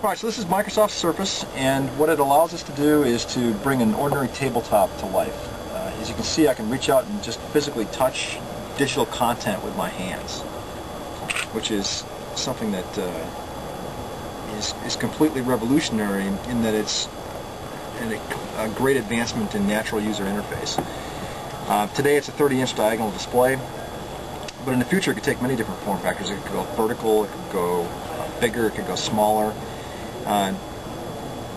Alright, so this is Microsoft Surface, and what it allows us to do is to bring an ordinary tabletop to life. As you can see, I can reach out and just physically touch digital content with my hands, which is something that is completely revolutionary in that it's a great advancement in natural user interface. Today it's a 30-inch diagonal display, but in the future it could take many different form factors. It could go vertical, it could go bigger, it could go smaller.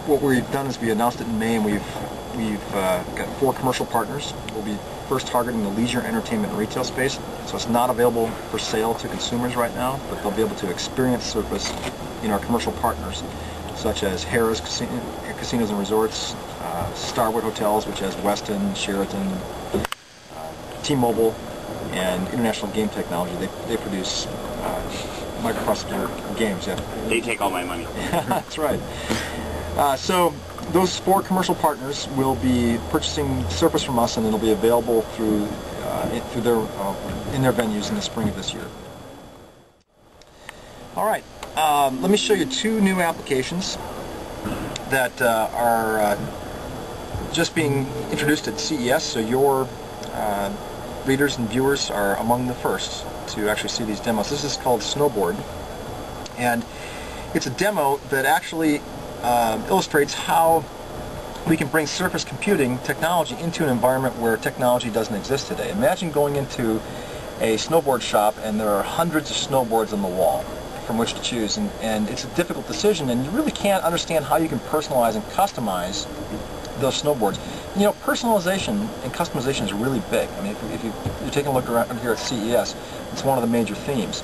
What we've done is we announced it in May, and we've got 4 commercial partners. We'll be first targeting the leisure, entertainment, and retail space. So it's not available for sale to consumers right now, but they'll be able to experience Surface in our commercial partners, such as Harrah's Casinos and Resorts, Starwood Hotels, which has Westin, Sheraton, T-Mobile, and International Game Technology. They produce microprocessor games. Yeah. They take all my money. That's right. So those 4 commercial partners will be purchasing Surface from us, and it'll be available through in their venues in the spring of this year. All right. Let me show you 2 new applications that are just being introduced at CES. So your readers and viewers are among the first to actually see these demos. This is called Snowboard, and it's a demo that actually illustrates how we can bring surface computing technology into an environment where technology doesn't exist today. Imagine going into a snowboard shop and there are hundreds of snowboards on the wall from which to choose, and it's a difficult decision, and you really can't understand how you can personalize and customize those snowboards. You know, personalization and customization is really big. I mean, if you're taking a look around here at CES, it's one of the major themes.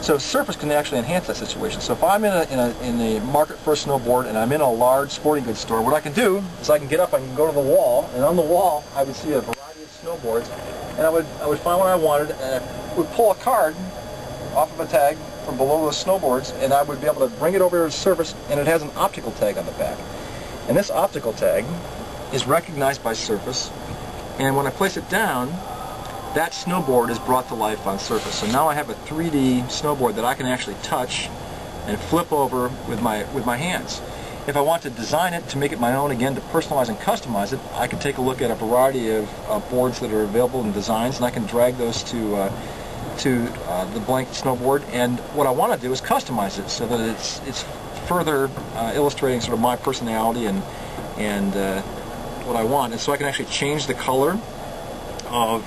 So Surface can actually enhance that situation. So if I'm in a market for a snowboard and I'm in a large sporting goods store, what I can do is I can get up, I can go to the wall, and on the wall I would see a variety of snowboards, and I would find what I wanted, and I would pull a card off of a tag from below those snowboards, and I would be able to bring it over to Surface, and it has an optical tag on the back. And this optical tag is recognized by Surface, and when I place it down, that snowboard is brought to life on Surface. So now I have a 3D snowboard that I can actually touch and flip over with my hands. If I want to design it to make it my own, again, to personalize and customize it, I can take a look at a variety of boards that are available in designs, and I can drag those to the blank snowboard. And what I want to do is customize it so that it's further illustrating sort of my personality and what I want. And so I can actually change the color of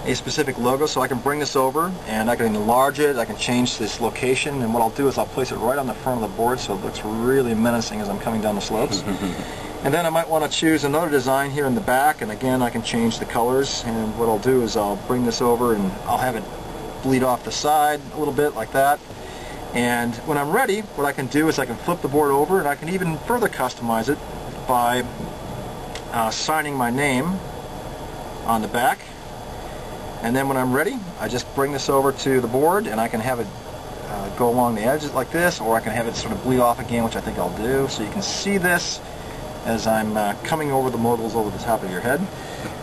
a specific logo, so I can bring this over and I can enlarge it, I can change this location, and what I'll do is I'll place it right on the front of the board so it looks really menacing as I'm coming down the slopes. And then I might want to choose another design here in the back, and again I can change the colors, and what I'll do is I'll bring this over and I'll have it bleed off the side a little bit like that. And when I'm ready, what I can do is I can flip the board over, and I can even further customize it by signing my name on the back. And then when I'm ready, I just bring this over to the board, and I can have it go along the edges like this, or I can have it sort of bleed off again, which I think I'll do. So you can see this as I'm coming over the moguls over the top of your head.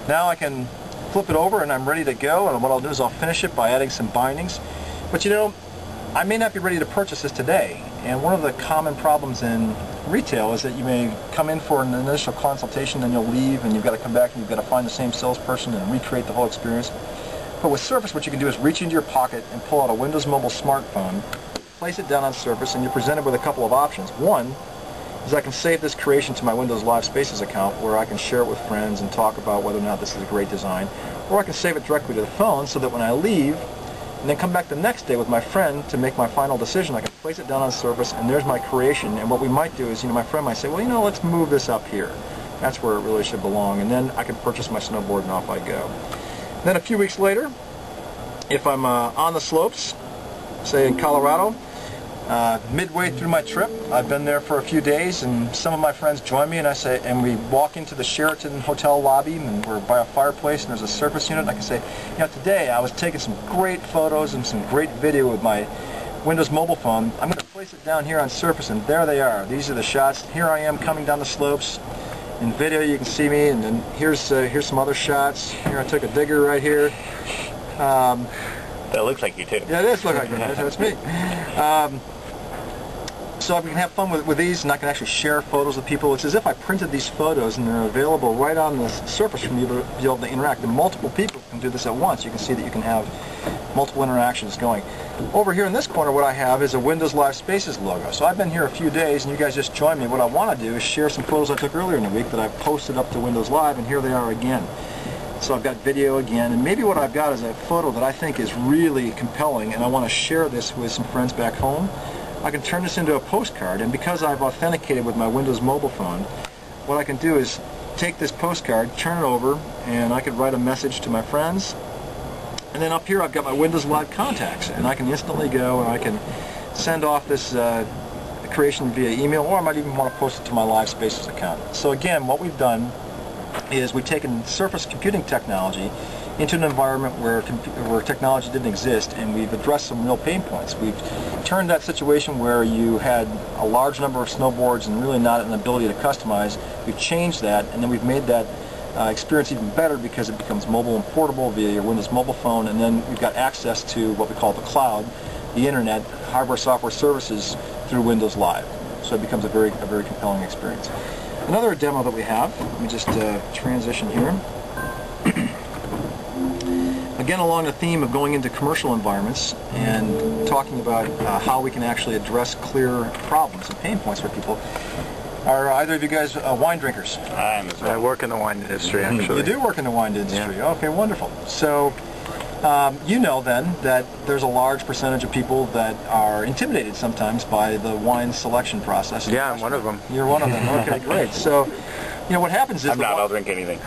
Now I can flip it over and I'm ready to go, and what I'll do is I'll finish it by adding some bindings. But you know, I may not be ready to purchase this today, and one of the common problems in retail is that you may come in for an initial consultation, then you'll leave, and you've got to come back and you've got to find the same salesperson and recreate the whole experience. But with Surface, what you can do is reach into your pocket and pull out a Windows Mobile smartphone, place it down on Surface, and you're presented with a couple of options. One is I can save this creation to my Windows Live Spaces account, where I can share it with friends and talk about whether or not this is a great design. Or I can save it directly to the phone, so that when I leave and then come back the next day with my friend to make my final decision, I can place it down on Surface, and there's my creation. And what we might do is, you know, my friend might say, well, you know, let's move this up here. That's where it really should belong. And then I can purchase my snowboard, and off I go. Then a few weeks later, if I'm on the slopes, say in Colorado, midway through my trip, I've been there for a few days, and some of my friends join me, and we walk into the Sheraton hotel lobby, and we're by a fireplace, and there's a Surface unit, and I can say, you know, today I was taking some great photos and some great video with my Windows mobile phone. I'm going to place it down here on Surface, and there they are. These are the shots. Here I am coming down the slopes. In video you can see me, and then here's some other shots. Here I took a digger right here. That looks like you too. Yeah, it does look like me. That's me. So I can have fun with these, and I can actually share photos with people. It's as if I printed these photos and they're available right on the surface for me to be able to interact. And multiple people can do this at once. You can see that you can have multiple interactions going. Over here in this corner, what I have is a Windows Live Spaces logo. So I've been here a few days, and you guys just joined me. What I want to do is share some photos I took earlier in the week that I posted up to Windows Live, and here they are again. So I've got video again, and maybe what I've got is a photo that I think is really compelling, and I want to share this with some friends back home. I can turn this into a postcard, and because I've authenticated with my Windows mobile phone, what I can do is take this postcard, turn it over, and I could write a message to my friends. And then up here I've got my Windows Live contacts, and I can instantly go and I can send off this creation via email, or I might even want to post it to my Live Spaces account. So again, what we've done is we've taken Surface computing technology into an environment where technology didn't exist, and we've addressed some real pain points. We've turned that situation where you had a large number of snowboards and really not an ability to customize. We've changed that, and then we've made that experience even better because it becomes mobile and portable via your Windows mobile phone, and then we've got access to what we call the cloud, the internet, hardware, software services through Windows Live. So it becomes a very compelling experience. Another demo that we have, let me just transition here. Again, along the theme of going into commercial environments and talking about how we can actually address clear problems and pain points for people. Are either of you guys wine drinkers? I work in the wine industry, actually. You do work in the wine industry? Yeah. Okay, wonderful. So, you know then that there's a large percentage of people that are intimidated sometimes by the wine selection process. Yeah, I'm one of them. You're one of them. Okay, great. So, you know what happens is I'll drink anything.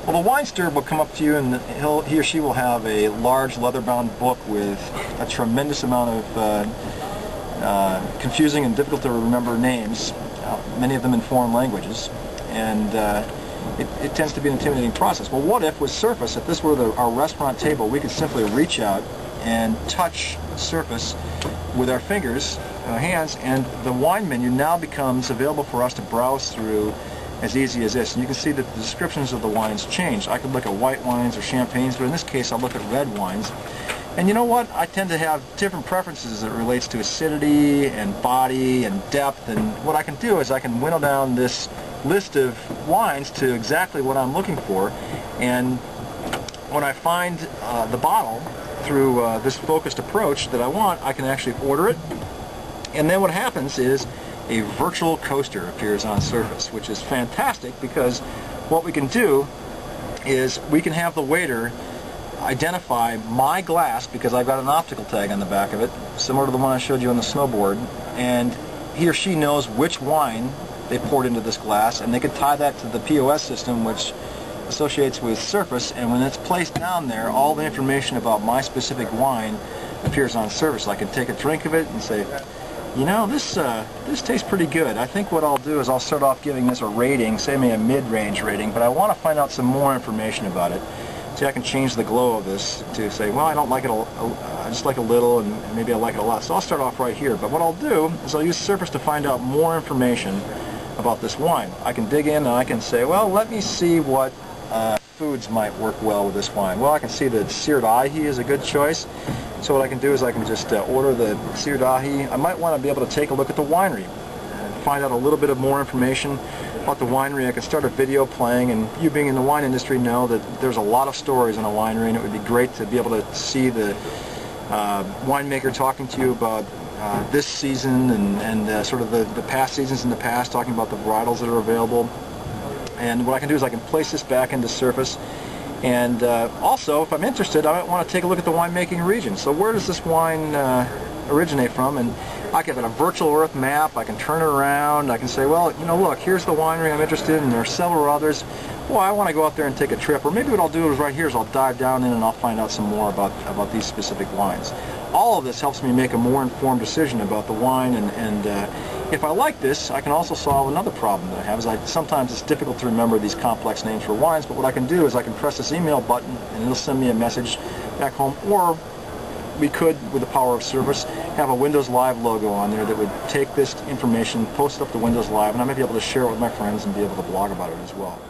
Well, the wine steward will come up to you, and he or she will have a large leather-bound book with a tremendous amount of confusing and difficult to remember names, many of them in foreign languages, and it tends to be an intimidating process. Well, what if with Surface, if this were our restaurant table, we could simply reach out and touch Surface with our fingers, hands, and the wine menu now becomes available for us to browse through as easy as this. And you can see that the descriptions of the wines change. I could look at white wines or champagnes, but in this case I'll look at red wines. And you know what? I tend to have different preferences as it relates to acidity and body and depth, and what I can do is I can winnow down this list of wines to exactly what I'm looking for, and when I find the bottle through this focused approach that I want, I can actually order it, and then what happens is a virtual coaster appears on Surface, which is fantastic because what we can do is we can have the waiter identify my glass, because I've got an optical tag on the back of it, similar to the one I showed you on the snowboard, and he or she knows which wine they poured into this glass, and they can tie that to the POS system, which associates with Surface, and when it's placed down there, all the information about my specific wine appears on Surface. I can take a drink of it and say, you know, this tastes pretty good. I think what I'll do is I'll start off giving this a rating, say maybe a mid-range rating, but I want to find out some more information about it. See, I can change the glow of this to say, well, I don't like it, I just like a little, and maybe I like it a lot. So I'll start off right here. But what I'll do is I'll use Surface to find out more information about this wine. I can dig in and I can say, well, let me see what foods might work well with this wine. Well, I can see that seared ahi is a good choice. So what I can do is I can just order the seared ahi. I might want to be able to take a look at the winery and find out a little bit of more information about the winery. I can start a video playing, and you being in the wine industry know that there's a lot of stories in a winery, and it would be great to be able to see the winemaker talking to you about this season and sort of the past seasons in the past, talking about the varietals that are available. And what I can do is I can place this back into Surface, and also, if I'm interested, I might want to take a look at the winemaking region. So where does this wine originate from? And I can have a virtual Earth map. I can turn it around. I can say, well, you know, look, here's the winery I'm interested in, and there are several others. Well, I want to go out there and take a trip. Or maybe what I'll do is right here is I'll dive down in and I'll find out some more about these specific wines. All of this helps me make a more informed decision about the wine, and if I like this, I can also solve another problem that I have. Sometimes it's difficult to remember these complex names for wines, but what I can do is I can press this email button and it'll send me a message back home, or we could, with the power of Surface, have a Windows Live logo on there that would take this information, post it up to Windows Live, and I might be able to share it with my friends and be able to blog about it as well.